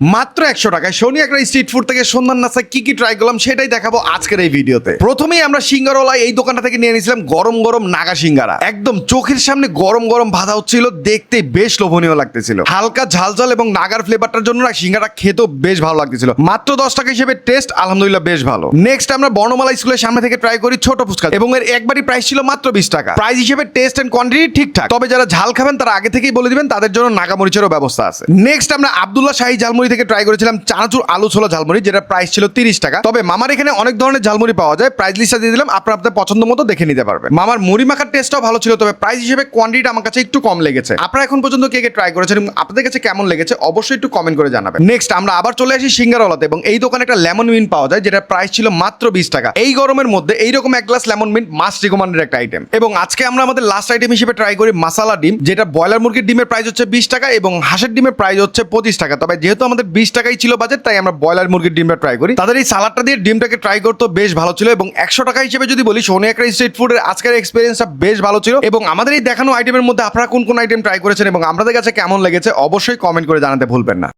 মাত্র 100 টাকায় সোনি একটা স্ট্রিট ফুড থেকে সন্ধান নাস্তা কি কি ট্রাই করলাম সেটাই দেখাবো আজকের এই ভিডিওতে। প্রথমেই আমরা সিঙ্গারওয়ালা এই দোকানটা থেকে নিয়ে নিয়েছিলাম গরম গরম নাগা সিঙ্গারা। একদম চোখের সামনে গরম গরম ভাজা হচ্ছিল, দেখতে বেশ লোভনীয় লাগতেছিল। হালকা ঝালঝাল এবং নাগার ফ্লেভারটার জন্য না সিঙ্গারা খেতেও বেশ ভালো লাগতেছিল। মাত্র 10 টাকা হিসেবে টেস্ট আলহামদুলিল্লাহ বেশ ভালো। নেক্সট আমরা বর্ণমালা স্কুলের সামনে থেকে ট্রাই করি ছোট ফুচকা, এবং এর একবারই প্রাইস ছিল মাত্র 20 টাকা। প্রাইস হিসেবে টেস্ট এন্ড কোয়ান্টিটি ঠিকঠাক, তবে যারা ঝাল খাবেন তারা আগে থেকেই বলে দিবেন, তাদের জন্য নাগা মরিচেরও ব্যবস্থা আছে। নেক্সট আমরা আব্দুল্লাহ শাহী ঝালমুড়ি থেকে ট্রাই করেছিলাম চানাচুর আলু ছোলা ঝালমুড়ি, যেটা প্রাইস ছিল 30 টাকা। তবে মামার এখানে অনেক ধরনের ঝালমুড়ি পাওয়া যায়, প্রাইস লিস্টটা দিয়ে দিলাম, আপনারা আপনাদের পছন্দ মতো দেখে নিতে পারবেন। মামার মুড়ি মাখার টেস্টটাও ভালো ছিল, তবে প্রাইস হিসেবে কোয়ান্টিটি আমার কাছে একটু কম লেগেছে। আপনারা এখন পর্যন্ত কে কে ট্রাই করেছেন এবং আপনাদের কাছে কেমন লেগেছে অবশ্যই একটু কমেন্ট করে জানাবেন। নেক্সট আমরা আবার চলে আসি সিঙ্গারওয়ালাতে, এবং এই দোকানে একটা লেমন মিন্ট পাওয়া যায়, যেটা প্রাইস ছিল মাত্র 20 টাকা। এই গরমের মধ্যে এইরকম এক glass lemon mint must recommended একটা আইটেম। এবং আজকে আমরা আমাদের লাস্ট আইটেম হিসেবে ট্রাই করি মাসালা ডিম, যেটা ব্রয়লার মুরগির ডিমের প্রাইস হচ্ছে 20 টাকা এবং হাঁসের ডিমের প্রাইস হচ্ছে 25 টাকা। তবে যেহেতু আমাদের 20 টাকাই ছিল বাজেট, তাই আমরা ব্রয়লার মুরগির ডিমটা ট্রাই করি। তাদের এই সালাডটা দিয়ে ডিমটাকে ট্রাই করতে বেশ ভালো ছিল। এবং 100 টাকা হিসেবে যদি বলি, সোনি একটা স্ট্রিট ফুডের আজকের এক্সপেরিয়েন্সটা বেশ ভালো ছিল। এবং আমাদের এই দেখানো আইটেমের মধ্যে আপনারা কোন কোন আইটেম ট্রাই করেছেন এবং আপনাদের কাছে কেমন লেগেছে অবশ্যই কমেন্ট করে জানাতে ভুলবেন না।